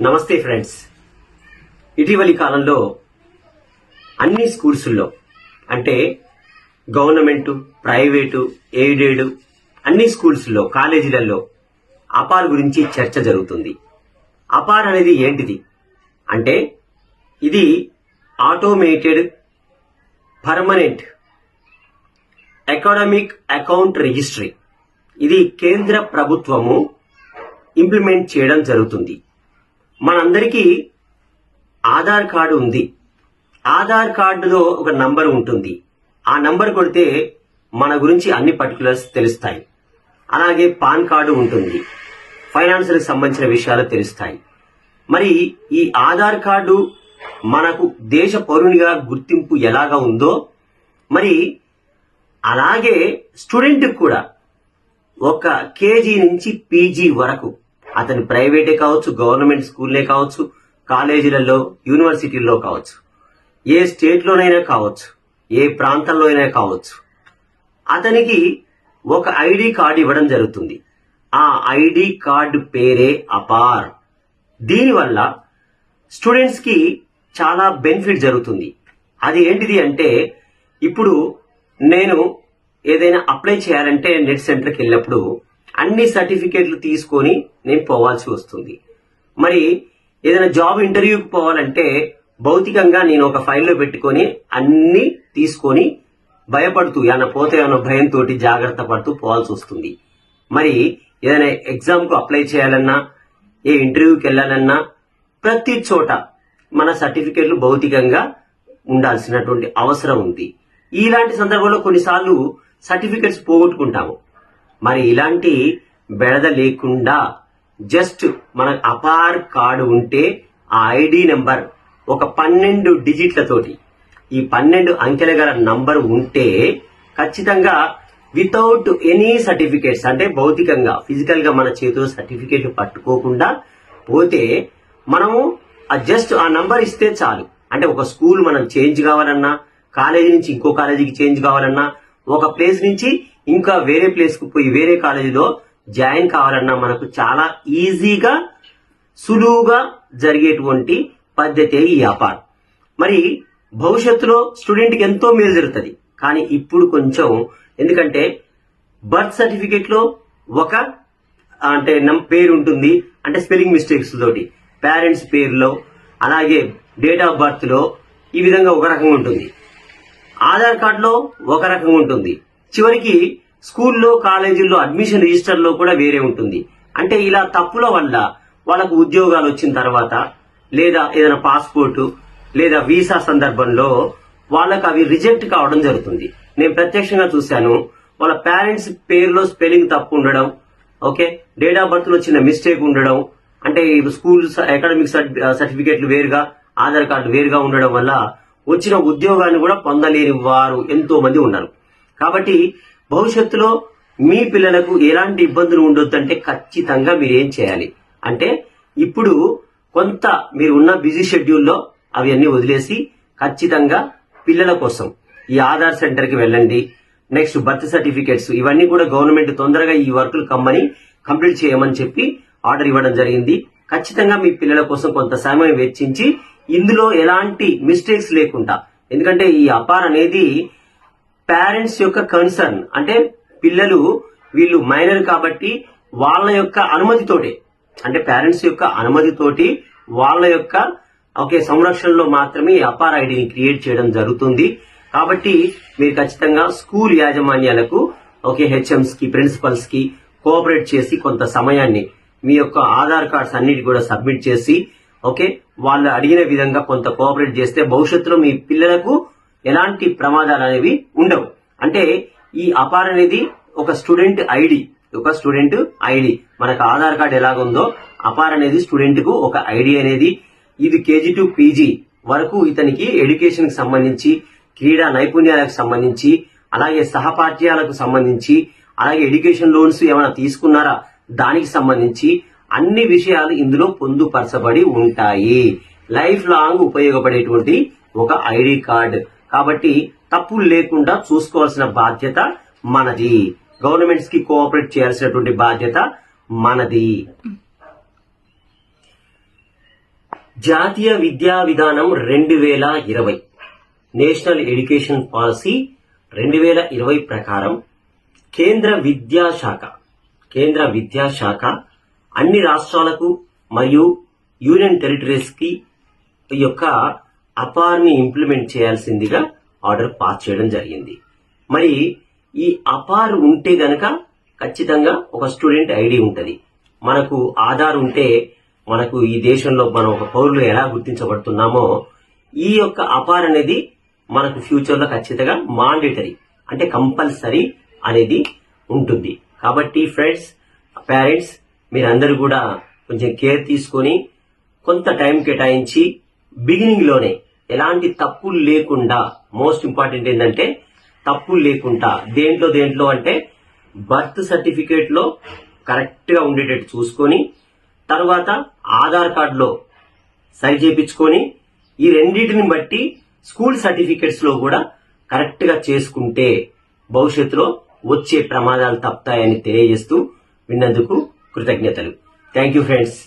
నమస్తే ఫ్రెండ్స్. ఇటీవలి కాలంలో అన్ని స్కూల్స్లో అంటే గవర్నమెంట్, ప్రైవేటు, ఎయిడెడ్ అన్ని స్కూల్స్లో, కాలేజీలలో అపార్ గురించి చర్చ జరుగుతుంది. అపార్ అనేది ఏంటిది అంటే ఇది automated permanent academic account registry. ఇది కేంద్ర ప్రభుత్వము ఇంప్లిమెంట్ చేయడం జరుగుతుంది. మనందరికీ ఆధార్ కార్డు ఉంది. ఆధార్ కార్డులో ఒక నంబర్ ఉంటుంది. ఆ నంబర్ కొడితే మన గురించి అన్ని పర్టికులర్స్ తెలుస్తాయి. అలాగే పాన్ కార్డు ఉంటుంది. ఫైనాన్షియల్ సంబంధించిన విషయాలు తెలుస్తాయి. మరి ఈ ఆధార్ కార్డు మనకు దేశ పౌరునిగా గుర్తింపు ఎలాగా ఉందో మరి అలాగే స్టూడెంట్ కూడా ఒక కేజీ నుంచి పీజీ వరకు అతను ప్రైవేటే కావచ్చు, గవర్నమెంట్ స్కూల్లే కావచ్చు, కాలేజీలలో, యూనివర్సిటీల్లో కావచ్చు, ఏ స్టేట్లోనైనా కావచ్చు, ఏ ప్రాంతంలో అయినా కావచ్చు, అతనికి ఒక ఐడి కార్డు ఇవ్వడం జరుగుతుంది. ఆ ఐడి కార్డు పేరే అపార్. దీనివల్ల స్టూడెంట్స్ కి చాలా బెనిఫిట్ జరుగుతుంది. అది ఏంటిది అంటే ఇప్పుడు నేను ఏదైనా అప్లై చేయాలంటే నెట్ సెంటర్కి వెళ్ళినప్పుడు అన్ని సర్టిఫికేట్లు తీసుకొని నేను పోవాల్సి వస్తుంది. మరి ఏదైనా జాబ్ ఇంటర్వ్యూకి పోవాలంటే భౌతికంగా నేను ఒక ఫైల్లో పెట్టుకొని అన్ని తీసుకొని భయపడుతూ ఏమైనా పోతే అన్న భయంతో జాగ్రత్త పడుతూ పోవాల్సి వస్తుంది. మరి ఏదైనా ఎగ్జామ్ కు అప్లై చేయాలన్నా, ఏ ఇంటర్వ్యూకి వెళ్ళాలన్నా ప్రతి చోట మన సర్టిఫికేట్లు భౌతికంగా ఉండాల్సినటువంటి అవసరం ఉంది. ఇలాంటి సందర్భంలో కొన్నిసార్లు సర్టిఫికెట్స్ పోగొట్టుకుంటాము. మరి ఇలాంటి బెడద లేకుండా జస్ట్ మన అపార్ కార్డు ఉంటే ఆ ఐడి నెంబర్ ఒక 12 డిజిట్లతోటి, ఈ 12 అంకెల గల నంబర్ ఉంటే ఖచ్చితంగా వితౌట్ ఎనీ సర్టిఫికేట్స్ అంటే భౌతికంగా ఫిజికల్ గా మన చేతిలో సర్టిఫికేట్ పట్టుకోకుండా పోతే మనము జస్ట్ ఆ నంబర్ ఇస్తే చాలు. అంటే ఒక స్కూల్ మనం చేంజ్ కావాలన్నా, కాలేజీ నుంచి ఇంకో కాలేజీకి చేంజ్ కావాలన్నా, ఒక ప్లేస్ నుంచి ఇంకా వేరే ప్లేస్ కు పోయి వేరే కాలేజీలో జాయిన్ కావాలన్నా మనకు చాలా ఈజీగా, సులువుగా జరిగేటువంటి పద్ధతే ఈ అపార్. మరి భవిష్యత్తులో స్టూడెంట్ కి ఎంతో మేలు జరుగుతుంది. కానీ ఇప్పుడు కొంచెం ఎందుకంటే బర్త్ సర్టిఫికేట్ లో ఒక అంటే పేరు ఉంటుంది, అంటే స్పెల్లింగ్ మిస్టేక్స్ తోటి పేరెంట్స్ పేరులో, అలాగే డేట్ ఆఫ్ బర్త్ లో ఈ విధంగా ఒక రకంగా ఉంటుంది. ఆధార్ కార్డులో ఒక రకంగా ఉంటుంది. చివరికి స్కూల్లో, కాలేజీల్లో అడ్మిషన్ రిజిస్టర్ లో కూడా వేరే ఉంటుంది. అంటే ఇలా తప్పుల వల్ల వాళ్ళకు ఉద్యోగాలు వచ్చిన తర్వాత లేదా ఏదైనా పాస్పోర్టు లేదా వీసా సందర్భంలో వాళ్ళకు అవి రిజెక్ట్ కావడం జరుగుతుంది. నేను ప్రత్యక్షంగా చూశాను. వాళ్ళ పేరెంట్స్ పేరులో స్పెల్లింగ్ తప్పు ఉండడం, ఓకే, డేట్ ఆఫ్ బర్త్ లో చిన్న మిస్టేక్ ఉండడం, అంటే స్కూల్ అకాడమిక్ సర్టిఫికేట్లు వేరుగా, ఆధార్ కార్డు వేరుగా ఉండడం వల్ల వచ్చిన ఉద్యోగాన్ని కూడా పొందలేని వారు ఎంతో మంది ఉన్నారు. కాబట్టి భవిష్యత్తులో మీ పిల్లలకు ఎలాంటి ఇబ్బందులు ఉండొద్దంటే ఖచ్చితంగా మీరు ఏం చేయాలి అంటే ఇప్పుడు కొంత మీరు ఉన్న బిజీ షెడ్యూల్లో అవి అన్ని వదిలేసి ఖచ్చితంగా పిల్లల కోసం ఈ ఆధార్ సెంటర్ కి వెళ్ళండి. నెక్స్ట్ బర్త్ సర్టిఫికేట్స్ ఇవన్నీ కూడా గవర్నమెంట్ తొందరగా ఈ వర్కులు కమ్మని కంప్లీట్ చేయమని చెప్పి ఆర్డర్ ఇవ్వడం జరిగింది. ఖచ్చితంగా మీ పిల్లల కోసం కొంత సమయం వెచ్చించి ఇందులో ఎలాంటి మిస్టేక్స్ లేకుండా, ఎందుకంటే ఈ అపార్ అనేది పేరెంట్స్ యొక్క కన్సర్న్, అంటే పిల్లలు వీళ్ళు మైనర్ కాబట్టి వాళ్ళ యొక్క అనుమతితోటే, అంటే పేరెంట్స్ యొక్క అనుమతితోటి వాళ్ళ యొక్క సంరక్షణలో మాత్రమే ఈ అపార్ ఐడిని క్రియేట్ చేయడం జరుగుతుంది. కాబట్టి మీరు ఖచ్చితంగా స్కూల్ యాజమాన్యాలకు హెచ్ఎంస్ కి, ప్రిన్సిపల్స్ కి కోఆపరేట్ చేసి కొంత సమయాన్ని మీ యొక్క ఆధార్ కార్డ్స్ అన్నిటి కూడా సబ్మిట్ చేసి వాళ్ళు అడిగిన విధంగా కొంత కోఆపరేట్ చేస్తే భవిష్యత్తులో మీ పిల్లలకు ఎలాంటి ప్రమాదాలు అనేవి ఉండవు. అంటే ఈ అపార్ అనేది ఒక స్టూడెంట్ ఐడి, మనకు ఆధార్ కార్డు ఎలాగుందో అపార్ అనేది స్టూడెంట్ కు ఒక ఐడి అనేది. ఇది కేజీ టు పీజీ వరకు ఇతనికి ఎడ్యుకేషన్ కి సంబంధించి, క్రీడా నైపుణ్యాలకు సంబంధించి, అలాగే సహపాఠ్యాలకు సంబంధించి, అలాగే ఎడ్యుకేషన్ లోన్స్ ఏమైనా తీసుకున్నారా దానికి సంబంధించి అన్ని విషయాలు ఇందులో పొందుపరచబడి ఉంటాయి. లైఫ్ లాంగ్ ఉపయోగపడేటువంటి ఒక ఐడి కార్డ్. కాబట్టి తప్పులు లేకుండా చూసుకోవాల్సిన బాధ్యత మనది. గవర్నమెంట్స్ కి కోఆపరేట్ చేయాల్సినటువంటి బాధ్యత మనది. జాతీయ విద్యా విధానం 2020 నేషనల్ ఎడ్యుకేషన్ పాలసీ 2020 ప్రకారం కేంద్ర విద్యాశాఖ అన్ని రాష్ట్రాలకు మరియు యూనియన్ టెరిటరీస్ కి ఈ యొక్క అపార్ ని ఇంప్లిమెంట్ చేయాల్సిందిగా ఆర్డర్ పాస్ చేయడం జరిగింది. మరి ఈ అపార్ ఉంటే గనక ఖచ్చితంగా ఒక స్టూడెంట్ ఐడి ఉంటది. మనకు ఆధార్ ఉంటే మనకు ఈ దేశంలో మనం ఒక పౌరులు ఎలా గుర్తించబడుతున్నామో ఈ యొక్క అపార్ అనేది మనకు ఫ్యూచర్ లో ఖచ్చితంగా మాండేటరీ అంటే కంపల్సరీ అనేది ఉంటుంది. కాబట్టి ఫ్రెండ్స్, పేరెంట్స్ మీరందరూ కూడా కొంచెం కేర్ తీసుకొని కొంత టైం కేటాయించి బిగినింగ్ లోనే ఎలాంటి తప్పులు లేకుండా, మోస్ట్ ఇంపార్టెంట్ ఏంటంటే తప్పులు లేకుండా దేంట్లో అంటే బర్త్ సర్టిఫికేట్ లో కరెక్ట్ గా ఉండేటట్టు చూసుకొని తర్వాత ఆధార్ కార్డులో సరి చేపించుకొని ఈ రెండింటిని బట్టి స్కూల్ సర్టిఫికేట్స్ లో కూడా కరెక్ట్ గా చేసుకుంటే భవిష్యత్తులో వచ్చే ప్రమాదాలు తప్పుతాయని తెలియజేస్తూ విన్నందుకు కృతజ్ఞతలు. Thank you friends.